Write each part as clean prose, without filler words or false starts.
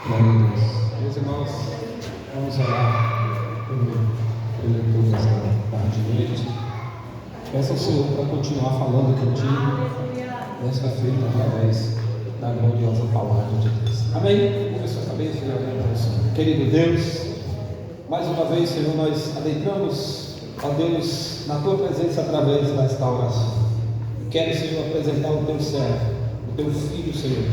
Glória a Deus. Meus irmãos, vamos orar pelo leitor desta tarde e noite. Peço ao Senhor para continuar falando contigo nesta feita através da gloriosa palavra de Deus. Amém? Curva sua cabeça e oremos ao Senhor. Querido Deus, mais uma vez, Senhor, nós adentramos, ó Deus, na tua presença através desta oração. Quero, Senhor, apresentar o teu servo, o teu filho, Senhor,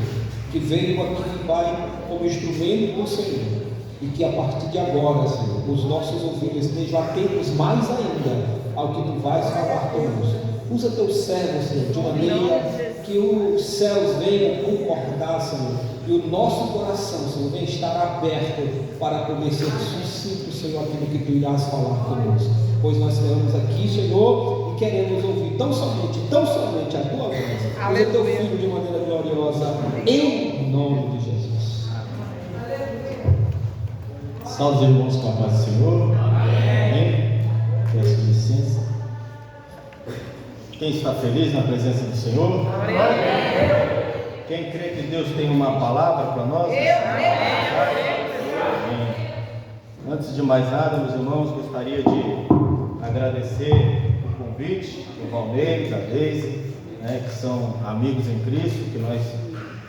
que veio aqui, Pai, como instrumento do Senhor, e que a partir de agora, Senhor, os nossos ouvidos estejam atentos mais ainda ao que tu vais falar conosco. Usa teu servo, Senhor, de maneira que os céus venham concordar, Senhor, e o nosso coração, Senhor, venha estar aberto para poder ser sucinto, Senhor, aquilo que tu irás falar conosco. Pois nós estamos aqui, Senhor, e queremos ouvir tão somente a tua voz. Usa teu filho de maneira gloriosa, em nome de Jesus. Salve os irmãos com a paz do Senhor. Amém. Peço licença. Quem está feliz na presença do Senhor? Quem crê que Deus tem uma palavra para nós? Amém. Antes de mais nada, meus irmãos, gostaria de agradecer o convite do Valmir, da Deise, que são amigos em Cristo, que nós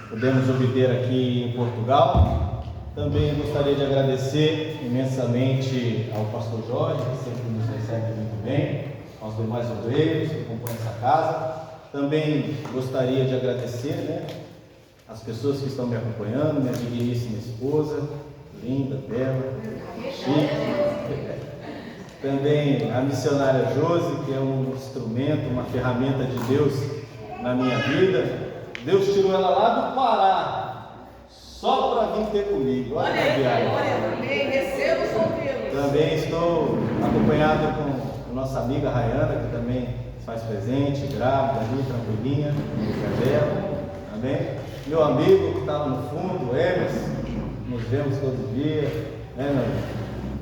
pudemos obter aqui em Portugal. Também gostaria de agradecer imensamente ao pastor Jorge, que sempre nos recebe muito bem, aos demais obreiros que compõem essa casa. Também gostaria de agradecer as pessoas que estão me acompanhando, minha digníssima esposa, linda, bela, chique. Também a missionária Josi, que é um instrumento, uma ferramenta de Deus na minha vida. Deus tirou ela lá do Pará, só para vir ter comigo. Olha a viagem. Receba os ouvidos. Também estou acompanhado com a nossa amiga Rayana, que também faz presente, grávida ali, tranquilinha, dela. Amém? Meu amigo que está lá no fundo, Emerson, nos vemos todo dia.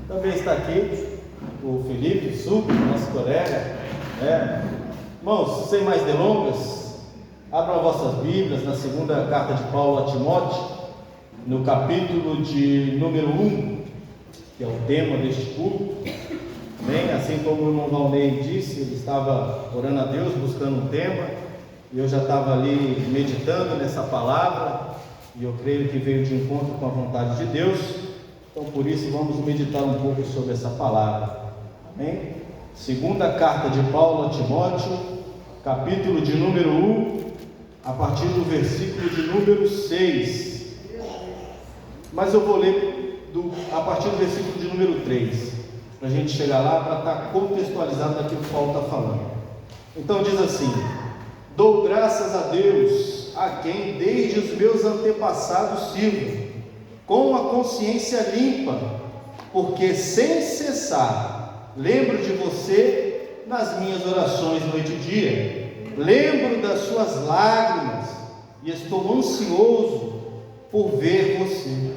Também está aqui o Felipe Sucre, nosso colega. Irmãos, sem mais delongas, abram vossas Bíblias na segunda carta de Paulo a Timóteo, no capítulo de número 1, que é o tema deste culto. Bem, assim como o irmão Valnei disse, ele estava orando a Deus, buscando um tema, e eu já estava ali meditando nessa palavra, e eu creio que veio de encontro com a vontade de Deus. Então, por isso, vamos meditar um pouco sobre essa palavra. Amém? Segunda carta de Paulo a Timóteo, capítulo de número 1, a partir do versículo de número 6. Mas eu vou ler a partir do versículo de número 3, para a gente chegar lá, para estar contextualizado daquilo que Paulo está falando. Então diz assim: dou graças a Deus, a quem desde os meus antepassados sirvo, com a consciência limpa, porque sem cessar lembro de você nas minhas orações noite e dia. Lembro das suas lágrimas e estou ansioso por ver você,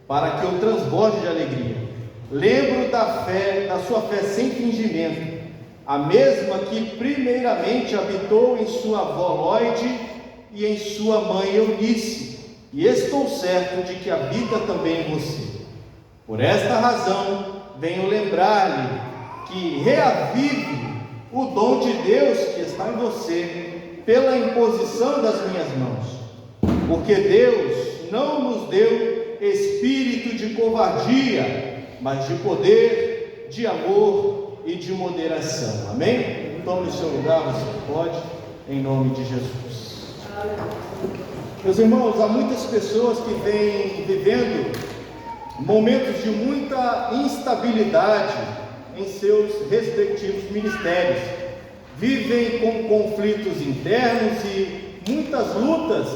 para que eu transborde de alegria. Lembro da sua fé sem fingimento, a mesma que primeiramente habitou em sua avó Lóide e em sua mãe Eunice, e estou certo de que habita também em você. Por esta razão venho lembrar-lhe que reavive o dom de Deus que está em você, pela imposição das minhas mãos, porque Deus não nos deu espírito de covardia, mas de poder, de amor e de moderação. Amém? Tome o seu lugar, você pode, em nome de Jesus. Meus irmãos, há muitas pessoas que vêm vivendo momentos de muita instabilidade em seus respectivos ministérios, vivem com conflitos internos e muitas lutas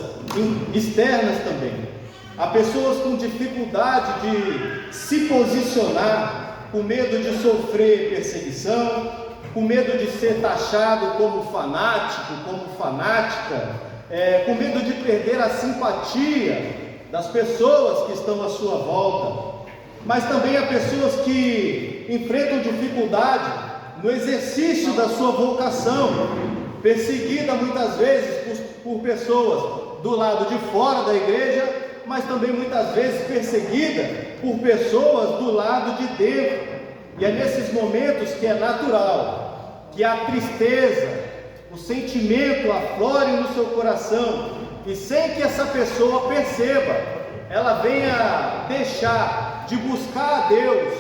externas também. Há pessoas com dificuldade de se posicionar, com medo de sofrer perseguição, com medo de ser taxado como fanático, como fanática, com medo de perder a simpatia das pessoas que estão à sua volta. Mas também há pessoas que enfrentam dificuldade no exercício da sua vocação, perseguida muitas vezes por pessoas do lado de fora da igreja mas também muitas vezes perseguida por pessoas do lado de dentro. E é nesses momentos que é natural que a tristeza, o sentimento aflore no seu coração, e sem que essa pessoa perceba, ela venha deixar de buscar a Deus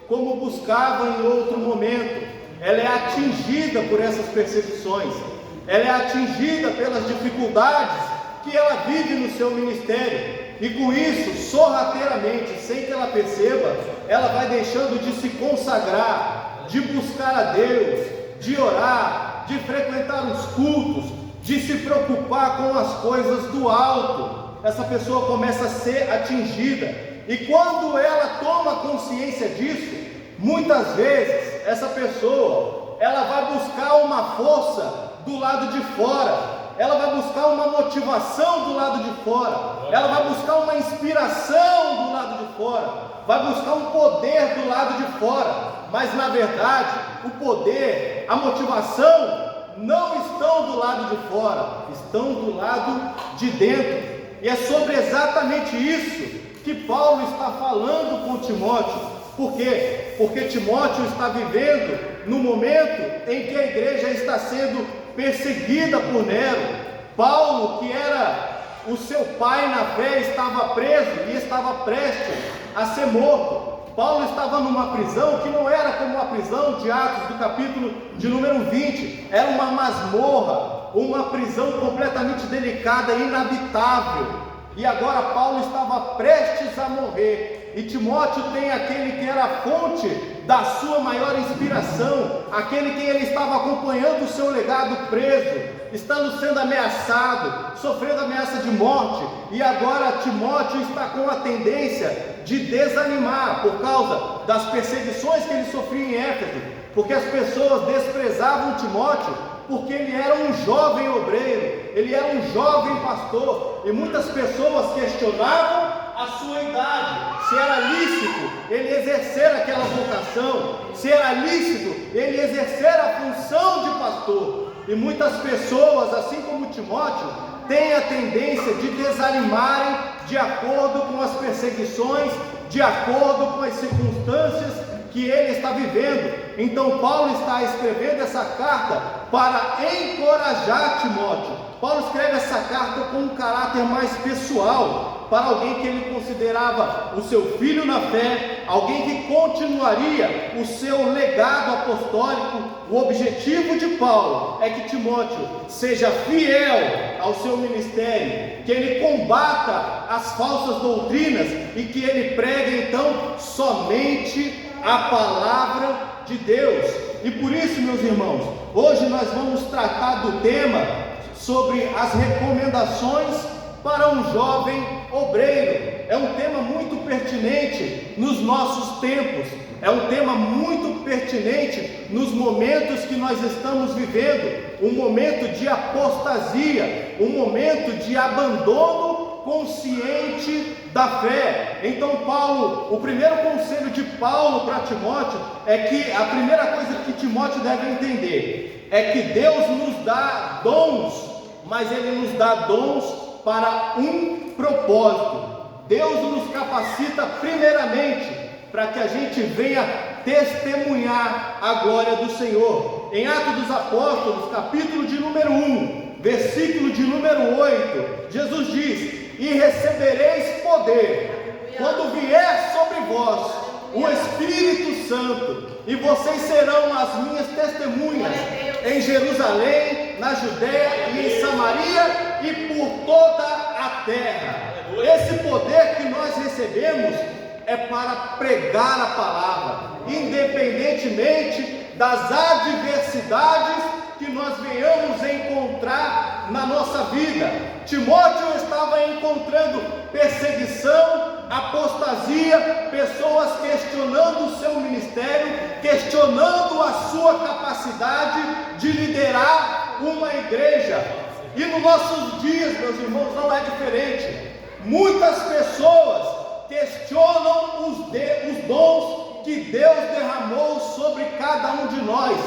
como buscava em outro momento. Ela é atingida por essas perseguições, ela é atingida pelas dificuldades que ela vive no seu ministério, e com isso, sorrateiramente, sem que ela perceba, ela vai deixando de se consagrar, de buscar a Deus, de orar, de frequentar os cultos, de se preocupar com as coisas do alto. Essa pessoa começa a ser atingida, e quando ela toma consciência disso, muitas vezes essa pessoa, ela vai buscar uma força do lado de fora, ela vai buscar uma motivação do lado de fora, ela vai buscar uma inspiração do lado de fora, vai buscar um poder do lado de fora, mas na verdade o poder, a motivação não estão do lado de fora, estão do lado de dentro. E é sobre exatamente isso que Paulo está falando com Timóteo. Por quê? Porque Timóteo está vivendo no momento em que a igreja está sendo perseguida por Nero. Paulo, que era o seu pai na fé, estava preso e estava prestes a ser morto. Paulo estava numa prisão que não era como a prisão de Atos, do capítulo de número 20, era uma masmorra, uma prisão completamente delicada, inabitável. E agora Paulo estava prestes a morrer, e Timóteo tem aquele que era a fonte da sua maior inspiração, aquele que ele estava acompanhando o seu legado preso, estando sendo ameaçado, sofrendo ameaça de morte, e agora Timóteo está com a tendência de desanimar por causa das perseguições que ele sofria em Éfeso, porque as pessoas desprezavam Timóteo, porque ele era um jovem obreiro, ele era um jovem pastor, e muitas pessoas questionavam a sua idade, se era lícito ele exercer aquela vocação, se era lícito ele exercer a função de pastor. E muitas pessoas, assim como Timóteo, têm a tendência de desanimarem de acordo com as perseguições, de acordo com as circunstâncias que ele está vivendo. Então Paulo está escrevendo essa carta para encorajar Timóteo. Paulo escreve essa carta com um caráter mais pessoal, para alguém que ele considerava o seu filho na fé, alguém que continuaria o seu legado apostólico. O objetivo de Paulo é que Timóteo seja fiel ao seu ministério, que ele combata as falsas doutrinas e que ele pregue então somente a palavra de Deus. E por isso, meus irmãos, hoje nós vamos tratar do tema sobre as recomendações para um jovem obreiro. É um tema muito pertinente nos nossos tempos, é um tema muito pertinente nos momentos que nós estamos vivendo, um momento de apostasia, um momento de abandono consciente da fé. Então Paulo, o primeiro conselho de Paulo para Timóteo é que a primeira coisa que Timóteo deve entender é que Deus nos dá dons, mas Ele nos dá dons para um propósito. Deus nos capacita primeiramente para que a gente venha testemunhar a glória do Senhor. Em Atos dos Apóstolos, capítulo de número 1, versículo de número 8, Jesus diz: e recebereis poder quando vier sobre vós o Espírito Santo, e vocês serão as minhas testemunhas em Jerusalém, na Judéia e em Samaria e por toda a terra. Esse poder que nós recebemos é para pregar a palavra, independentemente das adversidades que nós venhamos encontrar na nossa vida. Timóteo estava encontrando perseguição, apostasia, pessoas questionando o seu ministério, questionando a sua capacidade de liderar uma igreja. E nos nossos dias, meus irmãos, não é diferente. Muitas pessoas questionam os dons que Deus derramou sobre cada um de nós.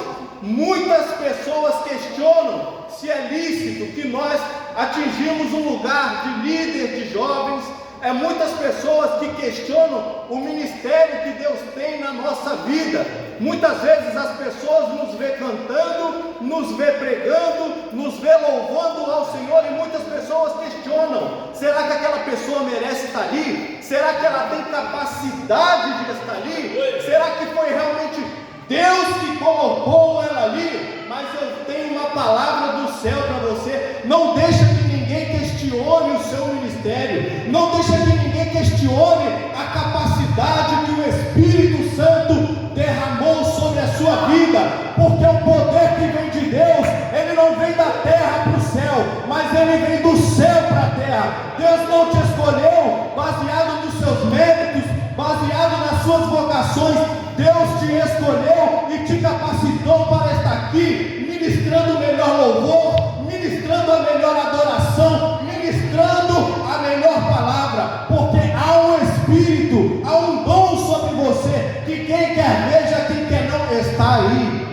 Muitas pessoas questionam se é lícito que nós atingimos um lugar de líder de jovens, é muitas pessoas que questionam o ministério que Deus tem na nossa vida. Muitas vezes as pessoas nos vê cantando, nos vê pregando, nos vê louvando ao Senhor, e muitas pessoas questionam: será que aquela pessoa merece estar ali? Será que ela tem capacidade de estar ali? Será que foi realmente Deus que colocou ela ali? Mas eu tenho uma palavra do céu para você: não deixa que ninguém questione o seu ministério, não deixa que ninguém questione a capacidade que o Espírito Santo derramou sobre a sua vida, porque o poder que vem de Deus, ele não vem da terra para o céu, mas ele vem do céu para a terra. Deus não te escolheu baseado nos seus méritos, baseado nas suas vocações. Deus te escolheu e te capacitou para estar aqui, ministrando o melhor louvor, ministrando a melhor adoração, ministrando a melhor palavra, porque há um Espírito, há um dom sobre você, que quem quer veja, quem quer não está aí.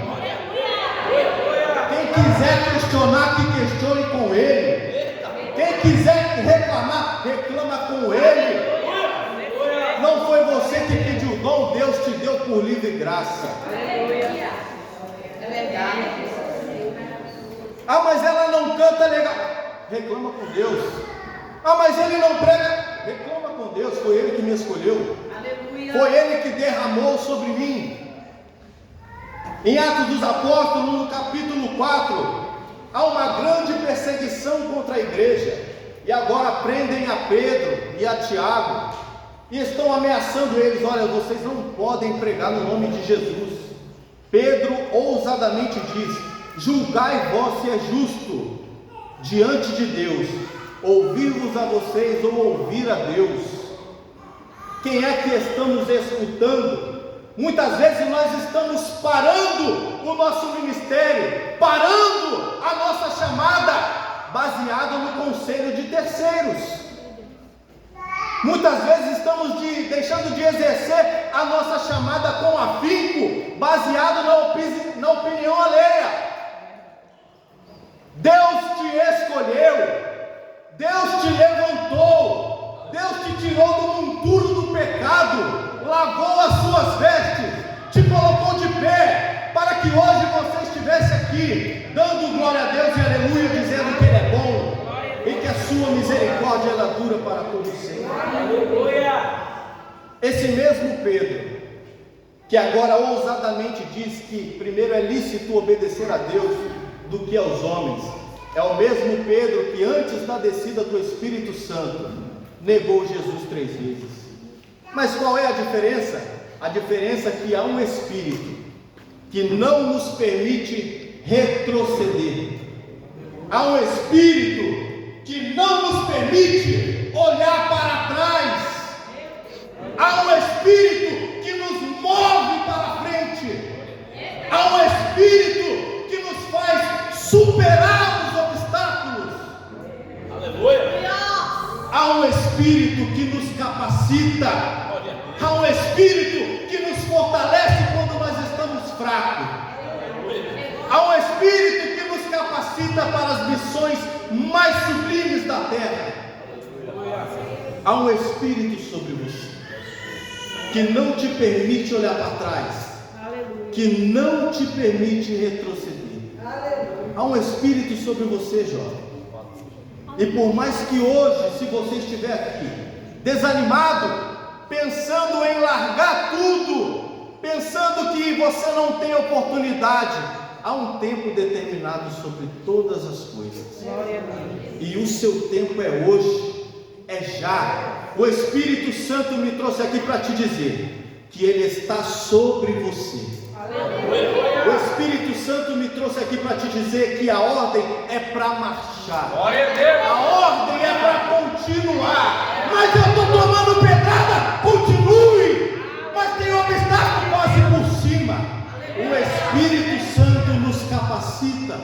Quem quiser questionar, que questione com ele. Quem quiser reclamar, reclama com ele. Não foi você que pediu o dom, Deus te deu por livre graça. É verdade. Ah, mas ela não canta legal. Reclama com Deus. Ah, mas ele não prega. Reclama com Deus. Foi ele que me escolheu. Aleluia. Foi ele que derramou sobre mim. Em Atos dos Apóstolos, no capítulo 4, há uma grande perseguição contra a igreja. E agora prendem a Pedro e a Tiago, e estão ameaçando eles: olha, vocês não podem pregar no nome de Jesus. Pedro ousadamente diz: julgai vós se é justo diante de Deus, ouvir-vos a vocês ou ouvir a Deus. Quem é que estamos escutando? Muitas vezes nós estamos parando o nosso ministério, parando a nossa chamada, baseado no conselho de terceiros. Muitas vezes estamos deixando de exercer a nossa chamada com afinco, baseado na opinião alheia. Deus te escolheu, Deus te levantou, Deus te tirou do monturo do pecado, lavou as suas vestes, te colocou de pé, para que hoje você estivesse aqui, dando glória a Deus e aleluia, dizendo que Ele é bom e que a sua misericórdia ela dura para todo sempre. Esse mesmo Pedro, que agora ousadamente diz que primeiro é lícito obedecer a Deus do que aos homens, é o mesmo Pedro que antes da descida do Espírito Santo negou Jesus 3 vezes. Mas qual é a diferença? A diferença é que há um Espírito que não nos permite retroceder. Há um Espírito que não nos permite olhar para trás. Há um Espírito que nos move para frente. Há um Espírito que nos faz superar os obstáculos. Aleluia! Há um Espírito que nos capacita. Há um Espírito que nos fortalece quando nós estamos fracos. Há um Espírito que nos capacita para as missões mais sublimes da terra. Há um Espírito sobre você que não te permite olhar para trás, que não te permite retroceder. Há um Espírito sobre você, jovem. E por mais que hoje, se você estiver aqui desanimado, pensando em largar tudo, pensando que você não tem oportunidade, há um tempo determinado sobre todas as coisas. E o seu tempo é hoje, é já. O Espírito Santo me trouxe aqui para te dizer que Ele está sobre você. O Espírito Santo me trouxe aqui para te dizer que a ordem é para marchar. A ordem é para continuar. Mas eu estou tomando pedrada, continue. Mas tem um obstáculo, passe por cima. O Espírito Santo nos capacita,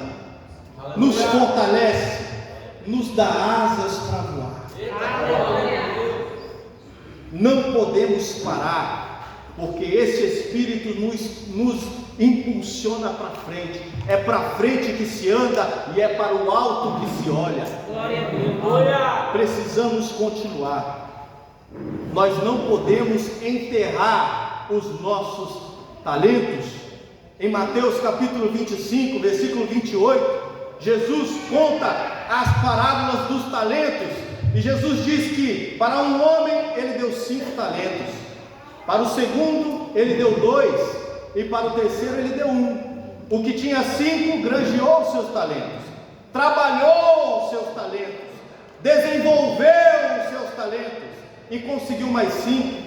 nos fortalece, nos dá asas para voar. Não podemos parar, porque esse Espírito nos impulsiona para frente. É para frente que se anda e é para o alto que se olha. Precisamos continuar. nós não podemos enterrar os nossos talentos. Em Mateus capítulo 25, versículo 28, Jesus conta as parábolas dos talentos, e Jesus diz que para um homem ele deu 5 talentos, para o segundo ele deu 2, e para o terceiro ele deu 1. O que tinha 5 granjeou os seus talentos, trabalhou os seus talentos, desenvolveu os seus talentos e conseguiu mais 5.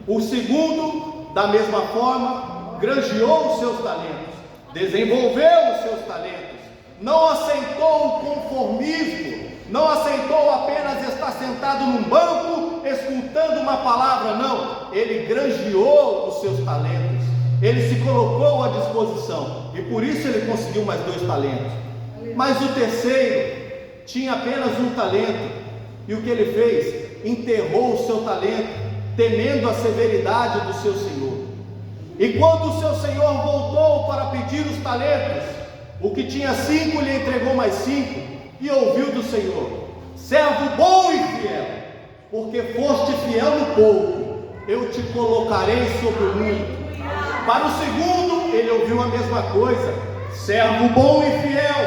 O segundo, da mesma forma, granjeou os seus talentos, desenvolveu os seus talentos, não aceitou o conformismo, não aceitou apenas estar sentado num banco escutando uma palavra, não, ele granjeou os seus talentos, ele se colocou à disposição, e por isso ele conseguiu mais 2 talentos. Mas o terceiro tinha apenas 1 talento, e o que ele fez? Enterrou o seu talento, temendo a severidade do seu senhor. E quando o seu senhor voltou para pedir os talentos, o que tinha 5 lhe entregou mais 5, e ouviu do Senhor: servo bom e fiel, porque foste fiel no pouco, eu te colocarei sobre o muito. Para o segundo, ele ouviu a mesma coisa: servo bom e fiel,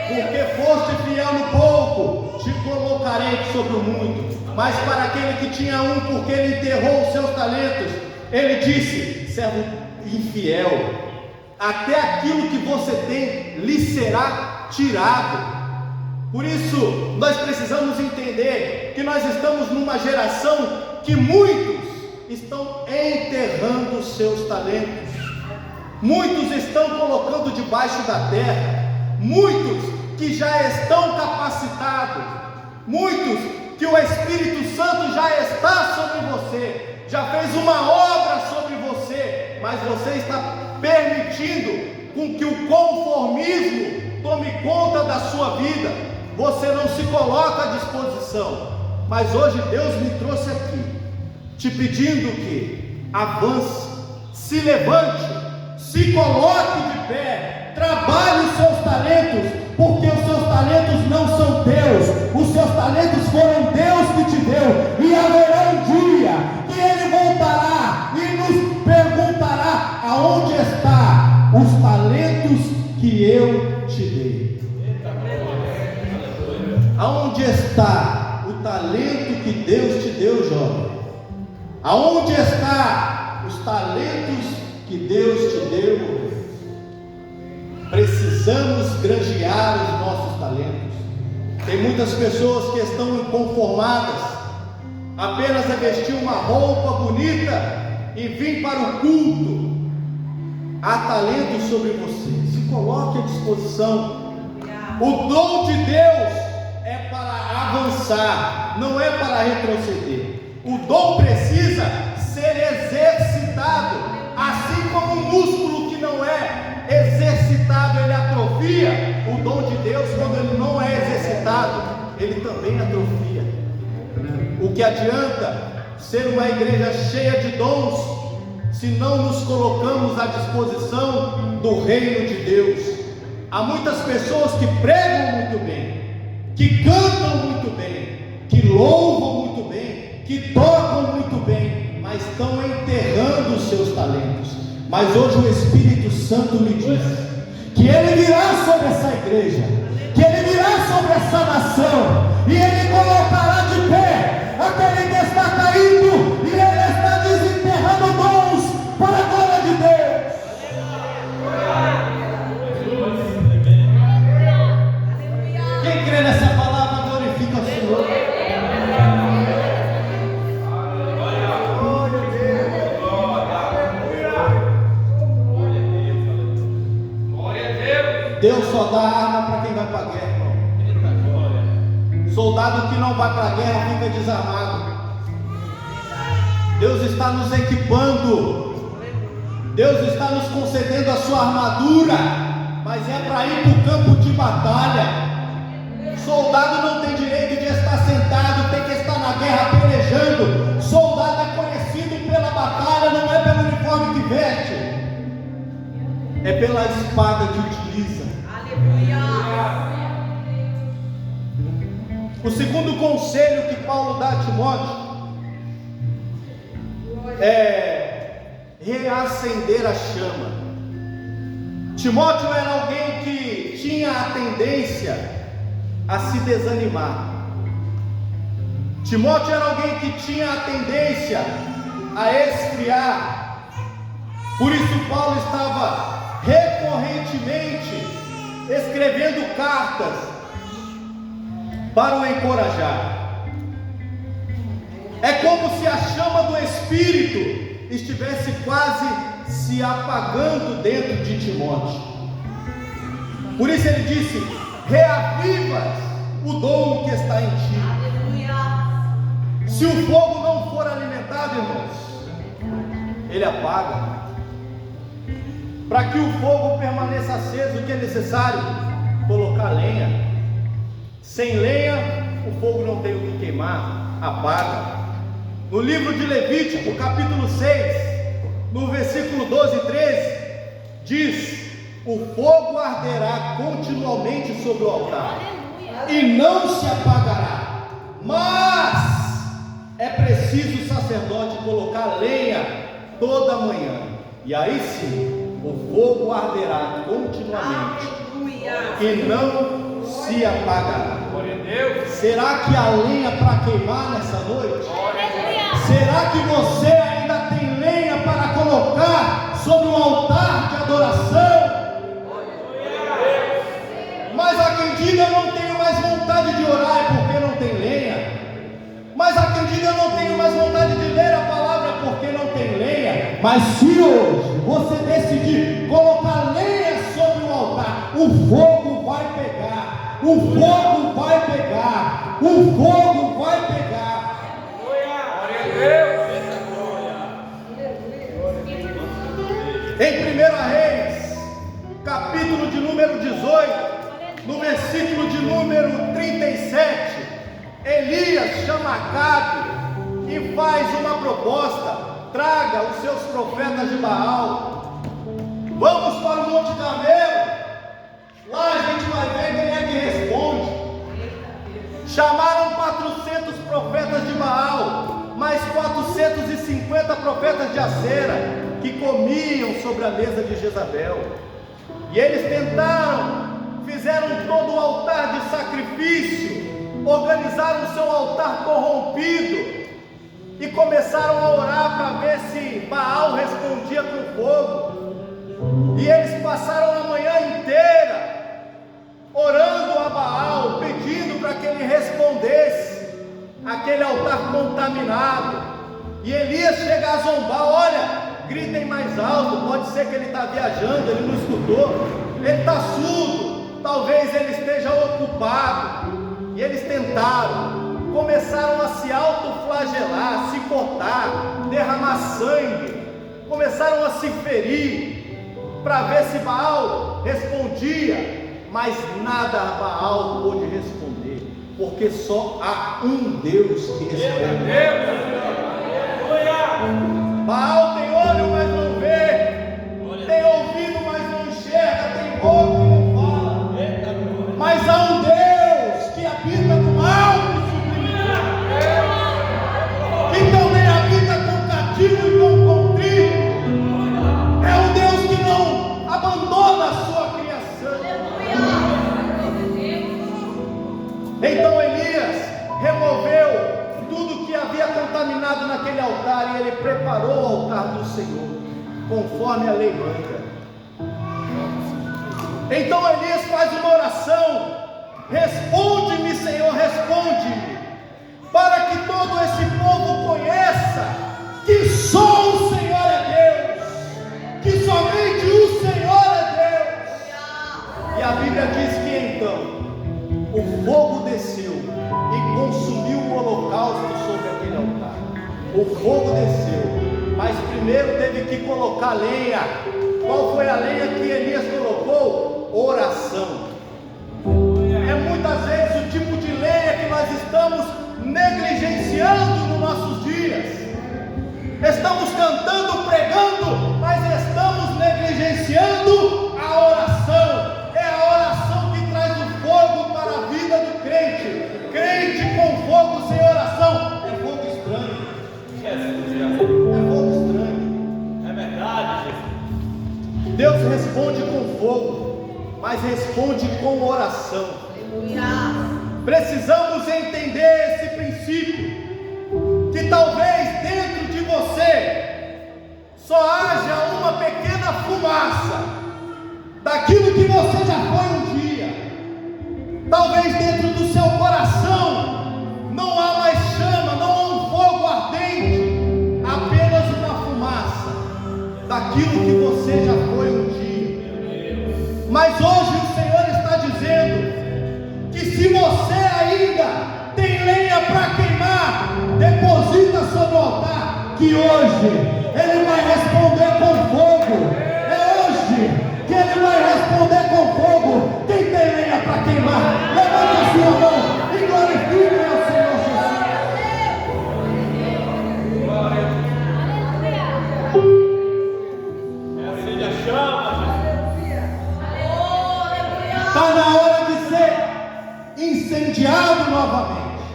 porque foste fiel no pouco, te colocarei sobre o muito. Mas para aquele que tinha 1, porque ele enterrou os seus talentos, ele disse: servo infiel, até aquilo que você tem lhe será tirado. Por isso, nós precisamos entender que nós estamos numa geração que muitos estão enterrando os seus talentos, muitos estão colocando debaixo da terra, muitos que já estão capacitados, muitos que o Espírito Santo já está sobre você, já fez uma obra sobre você, mas você está permitindo com que o conformismo tome conta da sua vida. Você não se coloca à disposição. Mas hoje Deus me trouxe aqui te pedindo que avance, se levante, se coloque de pé, trabalhe os seus talentos, porque os seus talentos não são teus, os seus talentos foram Deus que te deu, e haverá um dia que Ele voltará e nos perguntará: aonde está os talentos que eu te dei? Aonde está o talento que Deus te deu, jovem? Aonde está os talentos que Deus te deu? Precisamos granjear os nossos talentos. Tem muitas pessoas que estão inconformadas apenas a vestir uma roupa bonita e vir para o culto. Há talento sobre você, se coloque à disposição. O dom de Deus é para avançar, não é para retroceder. O dom precisa ser exercitado, assim como um músculo que não é exercitado, ele atrofia. O dom de Deus, quando ele não é exercitado, ele também atrofia. O que adianta ser uma igreja cheia de dons, se não nos colocamos à disposição do reino de Deus? Há muitas pessoas que pregam muito bem, que cantam muito bem, que louvam muito bem, que tocam muito bem, mas estão enterrando os seus talentos. Mas hoje o Espírito Santo me diz que Ele virá sobre essa igreja, que Ele virá sobre essa nação, e Ele colocará de pé aquele que está caído, e Ele está desenterrando dons para a glória de Deus. Quem crê nessa palavra glorifica o Senhor. Deus só dá arma para quem vai para a guerra, irmão. Soldado que não vai para a guerra fica desarmado. Deus está nos equipando, Deus está nos concedendo a sua armadura, mas é para ir para o campo de batalha. Soldado não tem direito de estar sentado, tem que estar na guerra pelejando. Soldado é conhecido pela batalha, não é pelo uniforme que veste, é pela espada que utiliza. O segundo conselho que Paulo dá a Timóteo reacender a chama. Timóteo era alguém que tinha a tendência a se desanimar. Timóteo era alguém que tinha a tendência a esfriar. Por isso Paulo estava recorrentemente escrevendo cartas para o encorajar. É como se a chama do Espírito estivesse quase se apagando dentro de Timóteo. Por isso ele disse: reavivas o dom que está em ti. Se o fogo não for alimentado, irmãos, ele apaga. Para que o fogo permaneça aceso, o que é necessário? Colocar lenha. Sem lenha, o fogo não tem o que queimar, apaga. No livro de Levítico, capítulo 6, no versículo 12 e 13, diz: o fogo arderá continuamente sobre o altar e não se apagará, mas é preciso o sacerdote colocar lenha toda manhã, e aí sim o fogo arderá continuamente e não se apagará. Será que há lenha para queimar nessa noite? Será que você ainda tem lenha para colocar sobre um altar de adoração? Mas há quem diga: eu não tenho mais vontade de orar, é porque não tem lenha. Mas há quem diga: eu não tenho mais vontade de ler a palavra, porque não tem lenha. Mas se hoje você decidir colocar lenha sobre o altar, o fogo vai pegar, o fogo vai pegar, o fogo vai pegar. Em 1 Reis, capítulo de número 18, no versículo de número 37, Elias chama Acabe e faz uma proposta: traga os seus profetas de Baal, vamos para o Monte Carmelo, lá a gente vai ver quem é que responde. Chamaram 400 profetas de Baal, mais 450 profetas de Acera, que comiam sobre a mesa de Jezabel. E eles tentaram, fizeram todo o altar de sacrifício, organizaram o seu altar corrompido e começaram a orar para ver se Baal respondia com fogo. E eles passaram a manhã inteira orando a Baal, pedindo para que ele respondesse aquele altar contaminado. E Elias chega a zombar: olha, gritem mais alto, pode ser que ele está viajando, ele não escutou, ele está surdo, talvez ele esteja ocupado. E eles tentaram, começaram a se autoflagelar, se cortar, derramar sangue, começaram a se ferir, para ver se Baal respondia, mas nada a Baal pôde responder, porque só há um Deus que responde. Baal tem olho, mas não vê, tem ouvido, mas não enxerga, tem boca e não fala, mas há um Deus que habita no alto e sublime, que também habita com cativo e com contrito. É um Deus que não abandona a sua criação. Então Elias removeu tudo que havia contaminado naquele altar e ele preparou o altar do Senhor, conforme a lei manda. Então Elias faz uma oração: responde-me, Senhor, responde-me, para que todo esse povo conheça que só o Senhor é Deus, que somente o Senhor é Deus. E a Bíblia diz que então o fogo desceu e consumiu o holocausto sobre aquele altar. O fogo desceu, mas primeiro teve que colocar lenha. Qual foi a lenha que Elias colocou? Oração. É muitas vezes o tipo de lenha que nós estamos negligenciando nos nossos dias. Estamos cantando, pregando, mas estamos negligenciando a oração. É a oração que traz o fogo para a vida do crente. Crente com fogo sem oração é fogo estranho, é fogo responde com fogo, mas responde com oração. Precisamos entender esse princípio, que talvez dentro de você só haja uma pequena fumaça daquilo que você já foi um dia. Talvez dentro do seu coração não há mais chama, não há um fogo ardente, apenas uma fumaça daquilo que você já foi um dia. Mas hoje o Senhor está dizendo que se você ainda tem lenha para queimar, deposita sobre o altar, que hoje Ele vai responder com fogo. É hoje que Ele vai responder com fogo. Quem tem lenha para queimar, levante a sua mão e glorifique ao Senhor Jesus. Está na hora de ser incendiado novamente.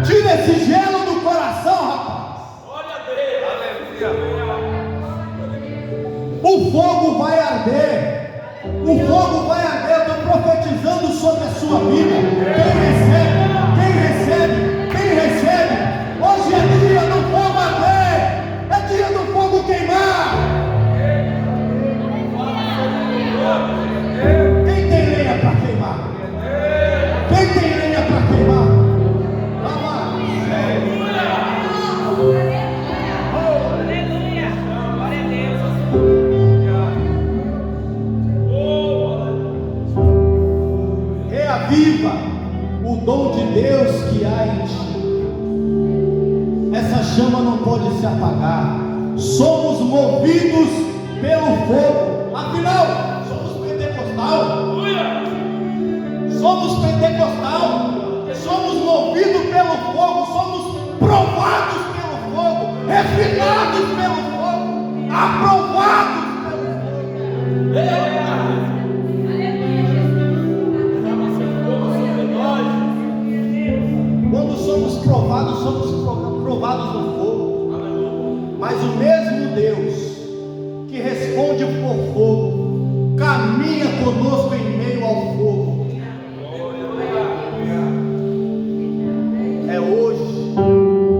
Tira esse gelo do coração, rapaz. O fogo vai arder. O fogo vai arder. Eu estou profetizando sobre a sua vida. Quem recebe, quem recebe, quem recebe. Hoje é dia do fogo arder. É dia do fogo queimar. Quem tem lenha para queimar? Quem tem lenha para queimar? Reaviva o dom de Deus que há em ti. Essa chama não pode se apagar. Somos movidos pelo fogo. Afinal, somos pentecostal. Somos pentecostal. Somos movidos pelo fogo. Somos provados pelo fogo. Refinados pelo fogo. Aprovados pelo fogo. Quando somos provados no fogo. Mas o mesmo Deus que responde por fogo caminha conosco em meio ao fogo. É hoje,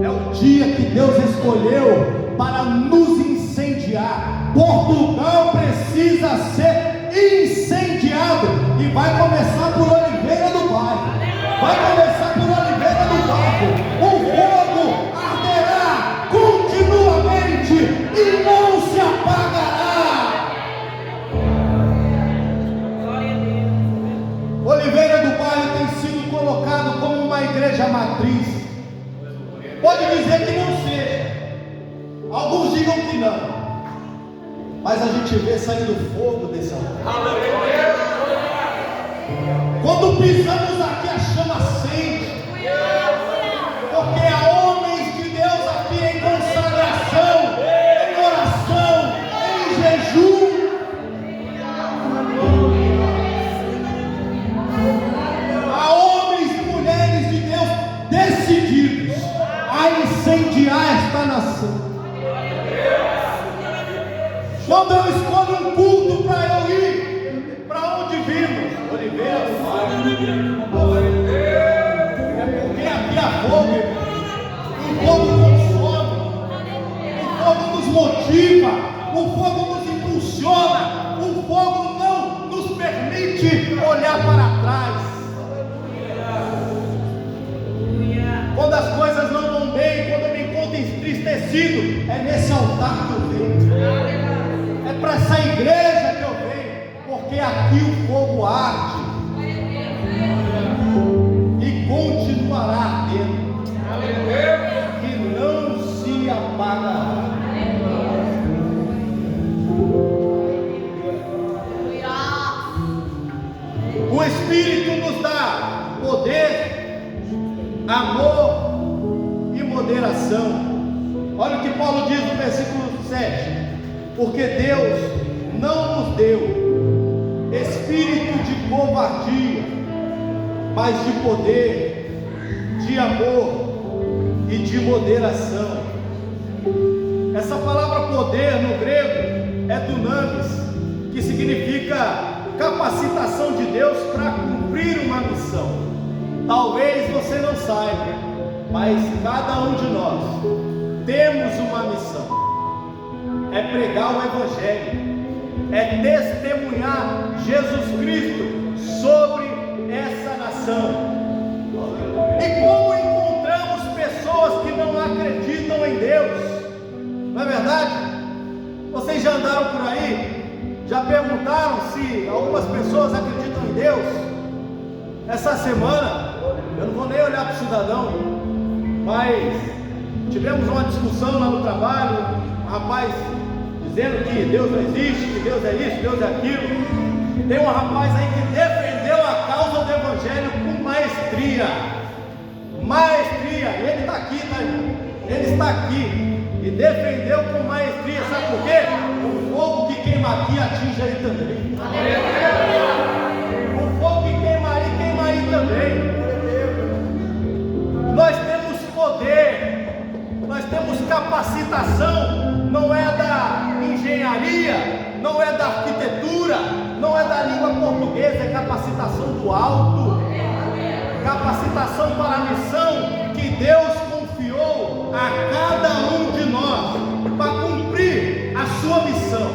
é o dia que Deus escolheu para nos incendiar. Portugal precisa ser incendiado e vai começar por Oliveira do Bairro. Vai começar por Oliveira do Bairro. O fogo arderá continuamente e não se apagará. Oliveira do Bairro tem sido colocado como uma igreja matriz. Pode dizer que não seja, alguns digam que não, mas a gente vê saindo fogo desse altar. Quando pisamos aqui, a chama acende, porque há homens de Deus aqui em consagração, em oração, em jejum. Há homens e mulheres de Deus decididos a incendiar esta nação. Quando eu escolho um culto para eu ir, para onde vimos? Oliveira do Bairro. É porque aqui há fogo. O fogo consome. O fogo nos motiva. O fogo nos impulsiona. O fogo não nos permite olhar para trás. Quando as coisas não vão bem, quando eu me encontro entristecido, é nesse altar que eu venho. É para essa igreja que eu venho, porque aqui o fogo arde e continuará ardendo e não se apagará. O Espírito nos dá poder, amor e moderação. Olha o que Paulo diz no versículo 7. Porque Deus não nos deu espírito de covardia, mas de poder, de amor e de moderação. Essa palavra poder no grego é dunamis, que significa capacitação de Deus para cumprir uma missão. Talvez você não saiba, mas cada um de nós temos uma missão. É pregar o Evangelho, é testemunhar Jesus Cristo sobre essa nação. E como encontramos pessoas que não acreditam em Deus? Não é verdade? Vocês já andaram por aí? Já perguntaram se algumas pessoas acreditam em Deus? Essa semana, eu não vou nem olhar para o cidadão, mas tivemos uma discussão lá no trabalho, um rapaz dizendo que Deus não existe, que Deus é isso, Deus é aquilo. Tem um rapaz aí que defendeu a causa do Evangelho com maestria. E ele está aqui, tá, irmão? Ele está aqui e defendeu com maestria. Sabe por quê? O fogo que queima aqui atinge aí também. O fogo que queima aí também. Nós temos poder, nós temos capacitação. Não é da engenharia, não é da arquitetura, não é da língua portuguesa, é capacitação do alto. Capacitação para a missão que Deus confiou a cada um de nós para cumprir a sua missão,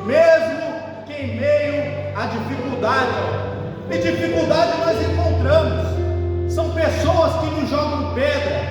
mesmo que em meio à dificuldade. E dificuldade nós encontramos. São pessoas que nos jogam pedra,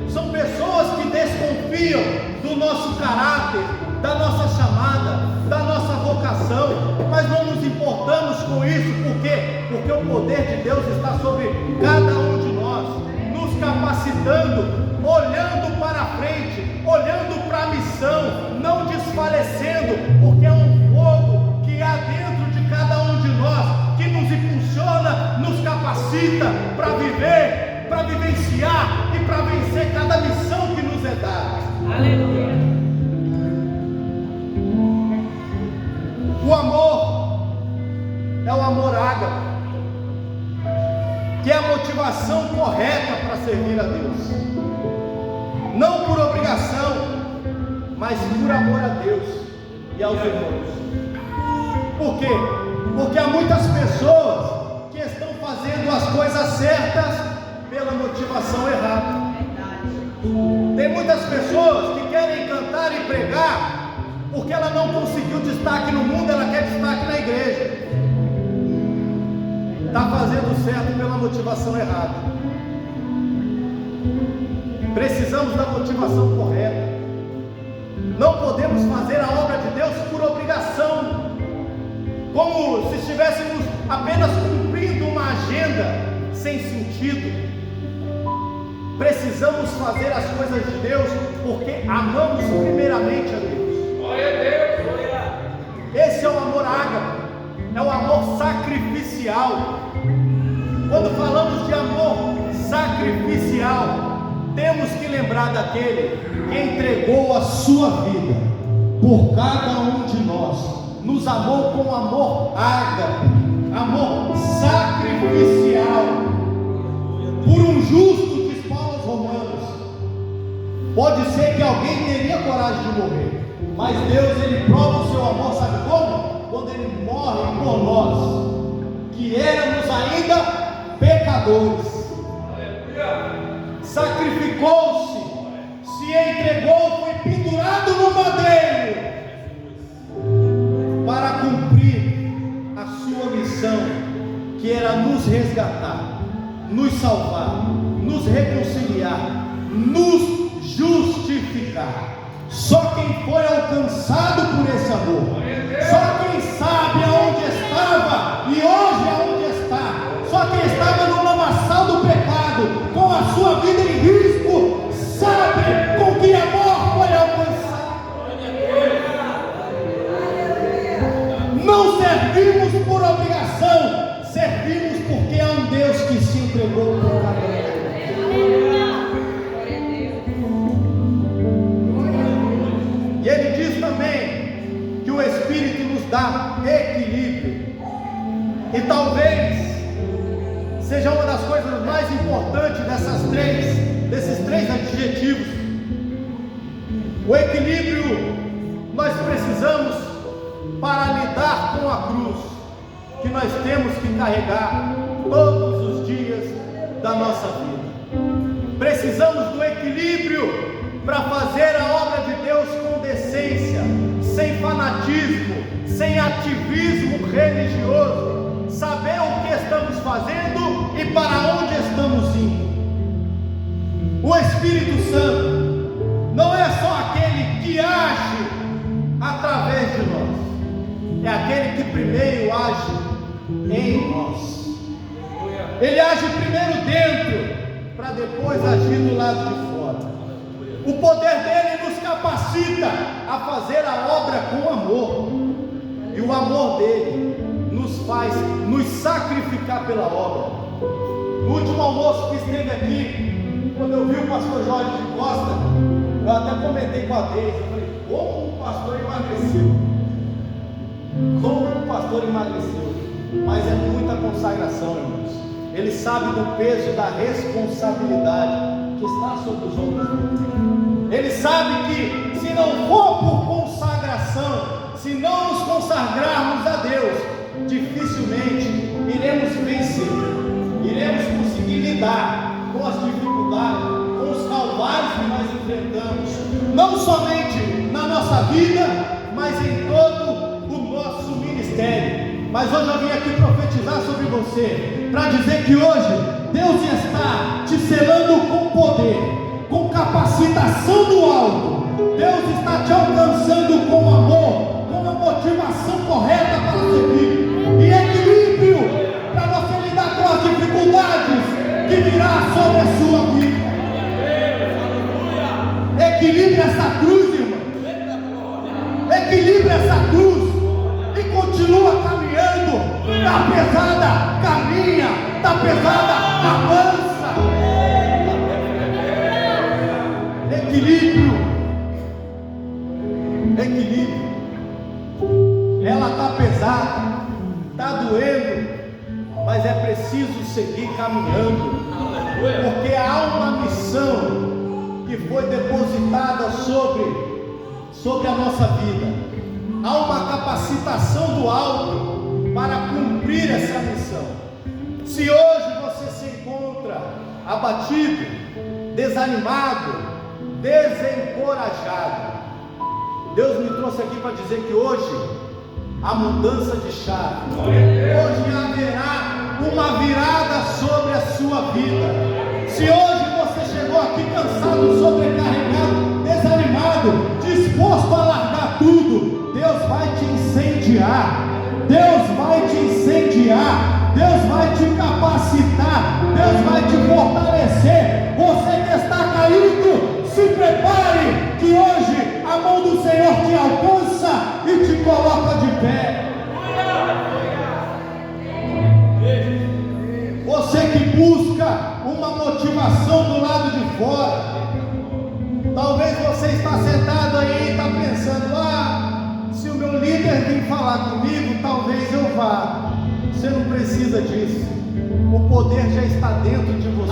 são pessoas que desconfiam do nosso caráter, da nossa chamada, da nossa vocação, mas não nos importamos com isso. Por quê? Porque o poder de Deus está sobre cada um de nós, nos capacitando, olhando para frente, olhando para a missão, não desfalecendo, porque é um fogo que há dentro de cada um de nós, que nos impulsiona, nos capacita para viver, para vivenciar e para vencer cada missão que nos é dada. Aleluia. O amor é o amor ágape, que é a motivação correta para servir a Deus, não por obrigação, mas por amor a Deus e aos irmãos. Por quê? Porque há muitas pessoas que estão fazendo as coisas certas pela motivação errada. Tem muitas pessoas que querem cantar e pregar porque ela não conseguiu destaque no mundo, ela quer destaque na igreja. Está fazendo certo pela motivação errada. Precisamos da motivação correta. Não podemos fazer a obra de Deus por obrigação, como se estivéssemos apenas cumprindo uma agenda sem sentido. Precisamos fazer as coisas de Deus porque amamos primeiramente a Deus. Esse é o amor ágape, é o amor sacrificial. Quando falamos de amor sacrificial, temos que lembrar daquele que entregou a sua vida por cada um de nós, nos amou com amor ágape, amor sacrificial, por um justo, diz Paulo aos Romanos. Pode ser que alguém teria coragem de morrer, mas Deus, Ele prova o seu amor, sabe como? Quando Ele morre por nós, que éramos ainda pecadores. Sacrificou-se, se entregou, foi pendurado no madeiro para cumprir a sua missão, que era nos resgatar, nos salvar, nos reconciliar, nos justificar. Só quem foi alcançado por esse amor, só quem sabe aonde estava e hoje aonde está, só quem estava no lamaçal do pecado, com a sua vida em risco, sabe com que amor foi alcançado. Não servimos por obrigação, servimos porque há um Deus que se entregou por cada um. E ele diz também que o Espírito nos dá equilíbrio. E talvez seja uma das coisas mais importantes desses três adjetivos. O equilíbrio nós precisamos, para lidar com a cruz, que nós temos que carregar todos os dias da nossa vida. Precisamos do equilíbrio para fazer a obra de Deus com decência, sem fanatismo, sem ativismo religioso, saber o que estamos fazendo e para onde estamos indo. O Espírito Santo não é só aquele que age através de nós, é aquele que primeiro age em nós. Ele age primeiro dentro, para depois agir do lado de fora. O poder dele nos capacita a fazer a obra com amor, e o amor dele nos faz nos sacrificar pela obra. No último almoço que esteve aqui, quando eu vi o pastor Jorge de Costa, eu até comentei com a Deise, eu falei, como o pastor emagreceu, como o pastor emagreceu, mas é muita consagração, irmãos. Ele sabe do peso da responsabilidade que está sobre os ombros dele. Ele sabe que se não for por consagração, se não nos consagrarmos a Deus, dificilmente iremos vencer, iremos conseguir lidar com as dificuldades, com os calvários que nós enfrentamos, não somente na nossa vida, mas em todo o nosso ministério. Mas hoje eu vim aqui profetizar sobre você, para dizer que hoje Deus está te selando com poder, com capacitação do alto. Deus está te alcançando com amor, com uma motivação correta para servir, e equilíbrio para você lidar com as dificuldades que virá sobre a sua vida. Equilibre essa cruz, irmão. Equilibre essa cruz e continua caminhando. Está pesada, caminha. Está pesada, avança. Equilíbrio. Equilíbrio. Ela está pesada, está doendo, mas é preciso seguir caminhando, porque há uma missão que foi depositada sobre a nossa vida. Há uma capacitação do alto para cumprir essa missão. Se hoje você se encontra abatido, desanimado, desencorajado, Deus me trouxe aqui para dizer que hoje há mudança de chave. Hoje haverá uma virada sobre a sua vida. Se hoje você chegou aqui cansado, sobrecarregado, desanimado, disposto a largar tudo, Deus vai te incendiar. Deus vai te incendiar. Deus vai te capacitar. Deus vai te fortalecer. Você que está caído, se prepare, que hoje a mão do Senhor te alcança e te coloca de pé. Você que busca uma motivação do lado de fora, talvez você está sentado aí e está pensando, se o meu líder vir falar comigo, talvez eu vá. Você não precisa disso. O poder já está dentro de você.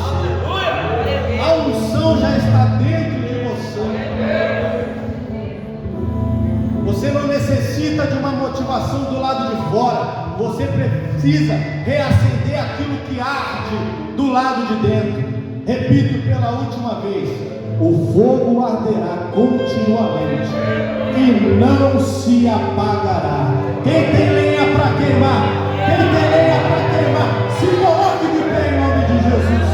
A unção já está dentro de você. Você não necessita de uma motivação do lado de fora. Você precisa reacender aquilo que arde do lado de dentro. Repito pela última vez: o fogo arderá continuamente e não se apagará. Quem tem lenha para queimar? Quem tem lenha para queimar? Se coloque de pé em nome de Jesus.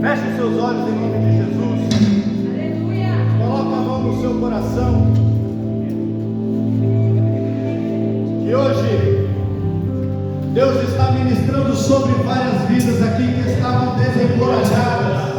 Feche seus olhos em nome de Jesus. Coloca a mão no seu coração. E hoje Deus está ministrando sobre várias vidas aqui que estavam desencorajadas,